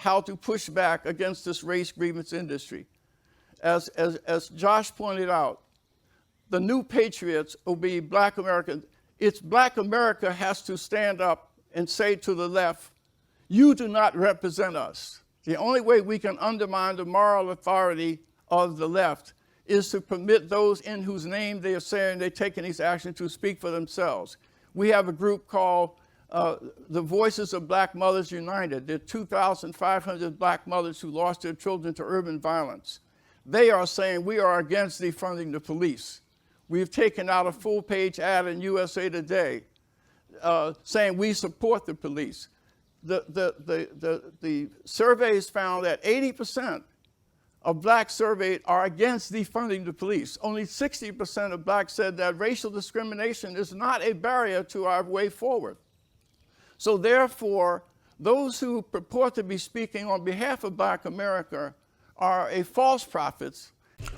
how to push back against this race grievance industry. As Josh pointed out, the new patriots will be Black Americans. It's Black America has to stand up and say to the left, you do not represent us. The only way we can undermine the moral authority of the left is to permit those in whose name they are saying they're taking these actions to speak for themselves. We have a group called the Voices of Black Mothers United. There are 2,500 Black mothers who lost their children to urban violence. They are saying we are against defunding the police. We've taken out a full-page ad in USA Today saying we support the police. The surveys found that 80% of Blacks surveyed are against defunding the police. Only 60% of Blacks said that racial discrimination is not a barrier to our way forward. So therefore, those who purport to be speaking on behalf of Black America are a false prophets.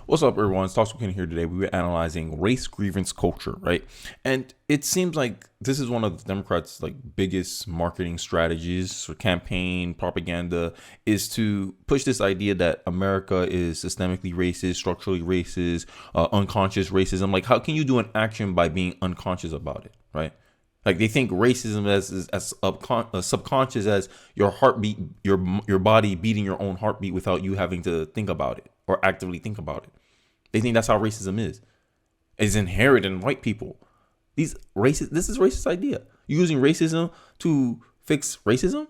What's up, everyone? It's Talks with Kenny here. Today we were analyzing race grievance culture, right? And it seems like this is one of the Democrats' biggest marketing strategies or campaign propaganda, is to push this idea that America is systemically racist, structurally racist, unconscious racism. Like, how can you do an action by being unconscious about it, right? Like, they think racism as subconscious as your heartbeat, your body beating your own heartbeat without you having to think about it or actively think about it. They think that's how racism is. It's inherent in white people. This is racist idea. You're using racism to fix racism?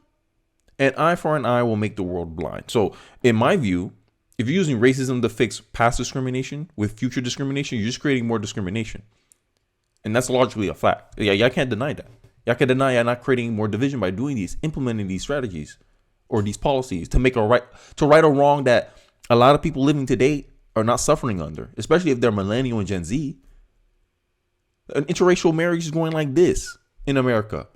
An eye for an eye will make the world blind. So in my view, if you're using racism to fix past discrimination with future discrimination, you're just creating more discrimination. And that's largely a fact. Yeah, y'all can't deny that. Y'all can deny y'all not creating more division by implementing these strategies or these policies to right a wrong that a lot of people living today are not suffering under, especially if they're millennial and Gen Z. An interracial marriage is going like this in America.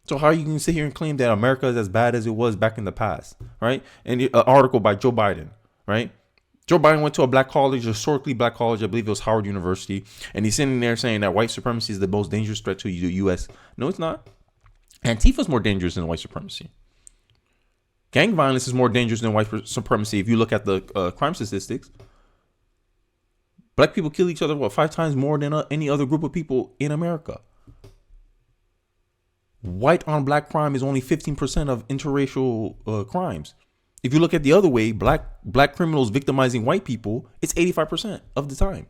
So how you can sit here and claim that America is as bad as it was back in the past, right? And an article by Joe Biden, right? Joe Biden went to a black college, historically black college, I believe it was Howard University, and he's sitting there saying that white supremacy is the most dangerous threat to the U.S. No, it's not. Antifa is more dangerous than white supremacy. Gang violence is more dangerous than white supremacy if you look at the crime statistics. Black people kill each other, 5 times more than any other group of people in America. White on black crime is only 15% of interracial crimes. If you look at the other way, black criminals victimizing white people, it's 85% of the time.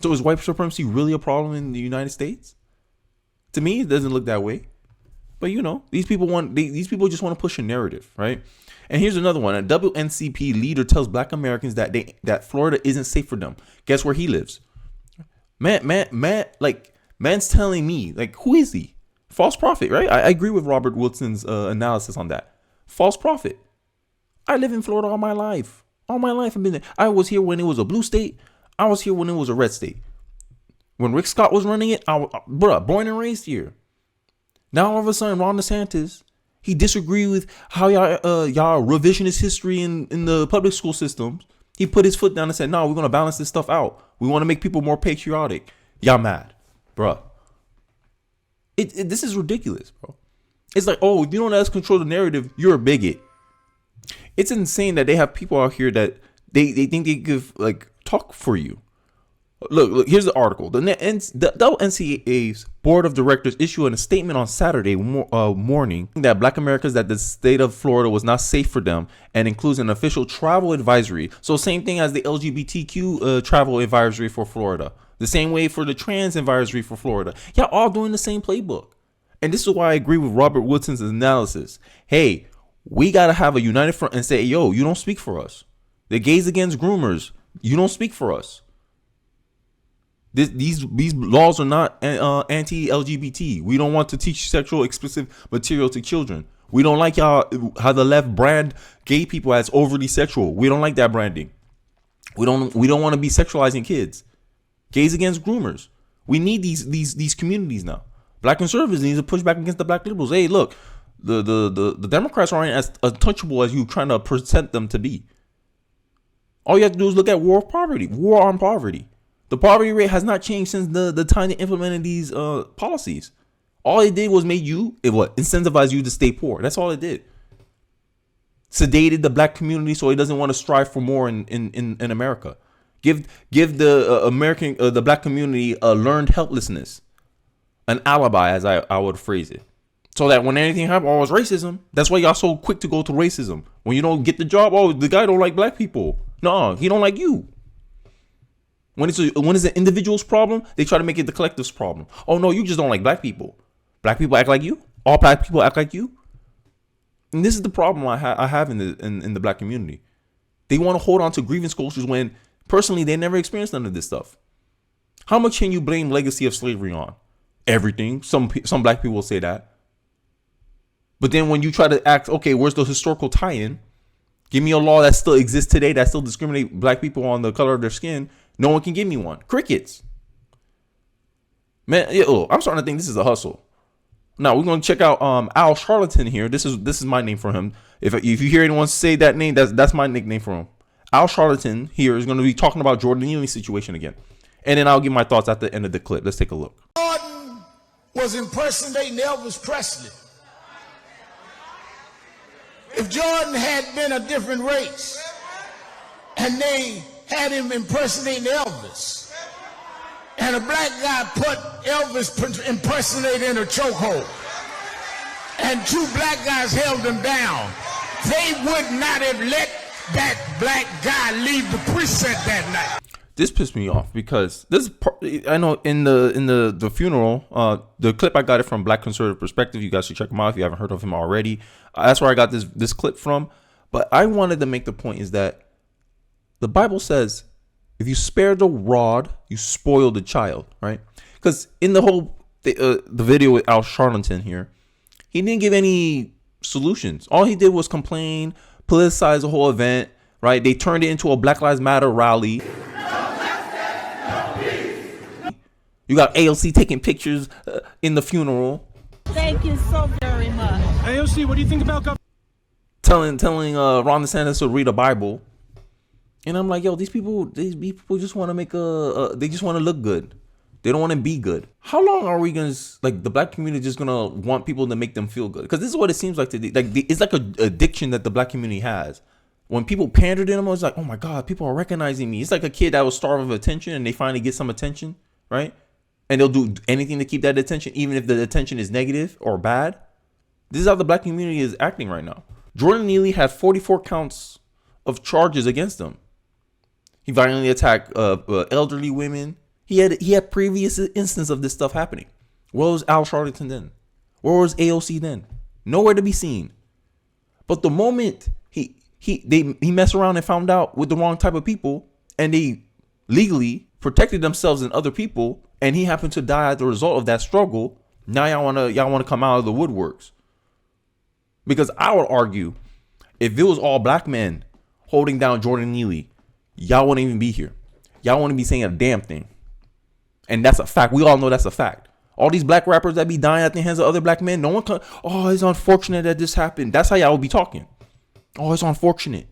So is white supremacy really a problem in the United States? To me, it doesn't look that way. But these people just want to push a narrative, right? And here's another one. A WNCP leader tells Black Americans that Florida isn't safe for them. Guess where he lives? Man's telling me, who is he? False prophet, right? I agree with Robert Woodson's analysis on that. False prophet. I live in Florida all my life. All my life I've been there. I was here when it was a blue state. I was here when it was a red state. When Rick Scott was running it, born and raised here. Now all of a sudden, Ron DeSantis, he disagreed with how y'all revisionist history in the public school systems. He put his foot down and said, no, we're going to balance this stuff out. We want to make people more patriotic. Y'all mad, bruh. This is ridiculous, bro. It's like, oh, if you don't let us control the narrative, you're a bigot. It's insane that they have people out here that they think they could talk for you. Look, here's the article. The NCAA's board of directors issued a statement on Saturday morning that Black Americans that the state of Florida was not safe for them and includes an official travel advisory. So same thing as the LGBTQ travel advisory for Florida. The same way for the trans advisory for Florida. Y'all all doing the same playbook. And this is why I agree with Robert Woodson's analysis. Hey, we got to have a united front and say, yo, you don't speak for us. The gays against groomers, you don't speak for us. These laws are not anti-LGBT. We don't want to teach sexual explicit material to children. We don't like how the left brand gay people as overly sexual. We don't like that branding. We don't want to be sexualizing kids. Gays against groomers. We need these communities now. Black conservatives need to push back against the black liberals. Hey, look, the Democrats aren't as untouchable as you trying to present them to be. All you have to do is look at war on poverty. The poverty rate has not changed since the time they implemented these policies. All it did was incentivize you to stay poor. That's all it did. sedated the black community so he doesn't want to strive for more in America. Give the the black community a learned helplessness, an alibi, as I would phrase it, so that when anything happens, oh, it's racism. That's why y'all so quick to go to racism. When you don't get the job, oh, the guy don't like black people. No, he don't like you. When it's an individual's problem, they try to make it the collective's problem. Oh no, you just don't like black people. Black people act like you. All black people act like you. And this is the problem I have in the black community. They want to hold on to grievance cultures when personally they never experienced none of this stuff. How much can you blame legacy of slavery on? Everything. Some black people will say that. But then when you try to act, okay, where's the historical tie-in? Give me a law that still exists today that still discriminates black people on the color of their skin. No one can give me one. Crickets. Man, I'm starting to think this is a hustle. Now we're going to check out Al Charlatan here. This is my name for him. If you hear anyone say that name, that's my nickname for him. Al Charlatan here is going to be talking about Jordan Neely's situation again. And then I'll give my thoughts at the end of the clip. Let's take a look. Jordan was impersonating Elvis Presley. If Jordan had been a different race and they had him impersonating Elvis, and a black guy put Elvis impersonator in a chokehold, and two black guys held him down, they would not have let that black guy leave the precinct that night. This pissed me off because this part, I know in the funeral, the clip I got it from Black Conservative Perspective. You guys should check him out if you haven't heard of him already. That's where I got this clip from. But I wanted to make the point is that the Bible says, if you spare the rod, you spoil the child, right? Because in the whole the video with Al Charlatan here, he didn't give any solutions. All he did was complain, politicize the whole event, right? They turned it into a Black Lives Matter rally. You got AOC taking pictures in the funeral. Thank you so very much. AOC, what do you think about telling Ron DeSantis to read a Bible? And I'm like, yo, these people just want to make they just want to look good. They don't want to be good. How long are we gonna the black community just gonna want people to make them feel good? Because this is what it seems like today. It's like an addiction that the black community has. When people pander to them, it's like, oh my God, people are recognizing me. It's like a kid that was starved of attention and they finally get some attention, right? And they'll do anything to keep that attention, even if the attention is negative or bad. This is how the black community is acting right now. Jordan Neely had 44 counts of charges against him. He violently attacked elderly women. He had previous instances of this stuff happening. Where was Al Charlatan then? Where was AOC then? Nowhere to be seen. But the moment he messed around and found out with the wrong type of people, and they legally protected themselves and other people, and he happened to die as a result of that struggle, now y'all wanna come out of the woodworks. Because I would argue, if it was all black men holding down Jordan Neely, y'all wouldn't even be here. Y'all wouldn't be saying a damn thing. And that's a fact. We all know that's a fact. All these black rappers that be dying at the hands of other black men, no one can, oh, it's unfortunate that this happened. That's how y'all would be talking. Oh, it's unfortunate.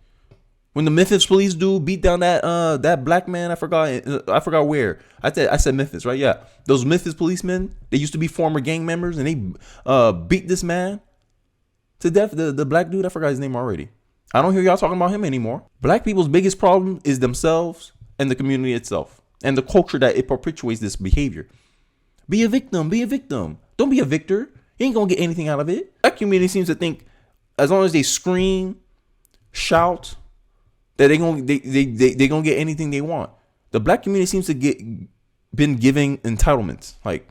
When the Memphis police dude beat down that black man, I forgot where. I said Memphis, right? Yeah. Those Memphis policemen, they used to be former gang members, and they beat this man to death. The black dude, I forgot his name already. I don't hear y'all talking about him anymore. Black people's biggest problem is themselves and the community itself and the culture that it perpetuates this behavior. Be a victim. Be a victim. Don't be a victor. You ain't gonna get anything out of it. That community seems to think as long as they scream, shout, that they gonna get anything they want. The black community seems to been giving entitlements. Like,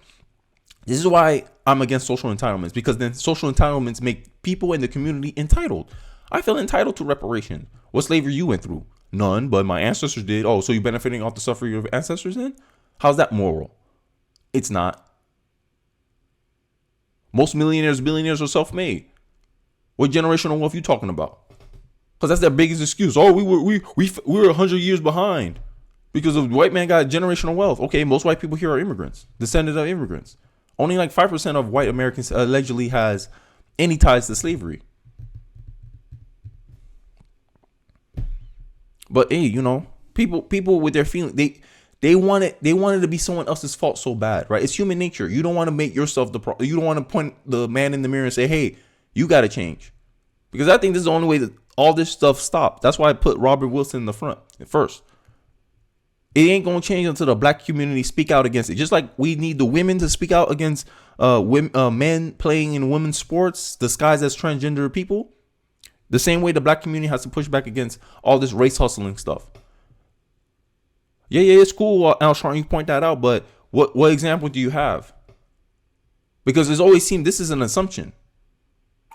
this is why I'm against social entitlements, because then social entitlements make people in the community entitled. I feel entitled to reparation. What slavery you went through? None, but my ancestors did. Oh, so you're benefiting off the suffering of your ancestors then? How's that moral? It's not. Most millionaires, billionaires are self-made. What generational wealth you talking about? Because that's their biggest excuse. Oh, we were 100 years behind because of white man got generational wealth. Okay, most white people here are immigrants, descendants of immigrants. Only like 5% of white Americans allegedly has any ties to slavery. But hey, you know, people with their feelings, they want it to be someone else's fault so bad, right? It's human nature. You don't want to make yourself the problem. You don't want to point the man in the mirror and say, hey, you got to change. Because I think this is the only way that all this stuff stopped. That's why I put Robert Wilson in the front first. It ain't gonna change until the black community speak out against it. Just like we need the women to speak out against men playing in women's sports disguised as transgender people. The same way the black community has to push back against all this race hustling stuff. Yeah, it's cool, Al Sharpton, you point that out, but what example do you have? Because it's always seemed this is an assumption.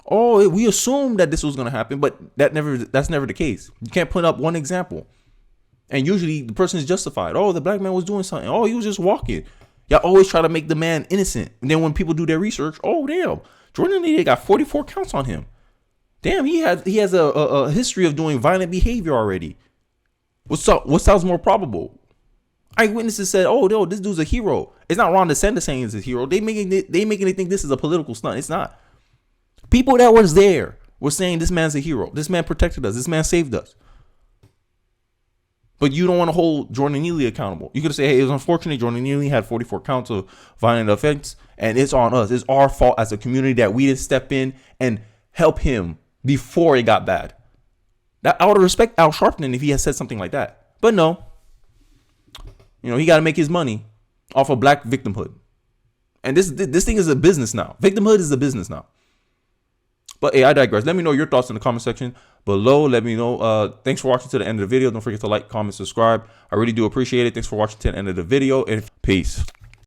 Oh, we assumed that this was gonna happen, but that's never the case. You can't put up one example. And usually the person is justified. Oh, the black man was doing something. Oh, he was just walking. Y'all always try to make the man innocent. And then when people do their research, oh, damn, Jordan Neely got 44 counts on him. Damn, he has a history of doing violent behavior already. What sounds more probable? Eyewitnesses said, oh, no, this dude's a hero. It's not Ron DeSantis saying he's a hero. They making it think this is a political stunt. It's not. People that was there were saying this man's a hero. This man protected us. This man saved us. But you don't want to hold Jordan Neely accountable. You could say, hey, it was unfortunate. Jordan Neely had 44 counts of violent offense, and it's on us. It's our fault as a community that we didn't step in and help him before it got bad. That I would respect Al Sharpton if he had said something like that. But no. He got to make his money off of black victimhood. And this thing is a business now. Victimhood is a business now. But hey, I digress. Let me know your thoughts in the comment section below. Let me know. Thanks for watching to the end of the video. Don't forget to like, comment, subscribe. I really do appreciate it. Thanks for watching to the end of the video. And peace.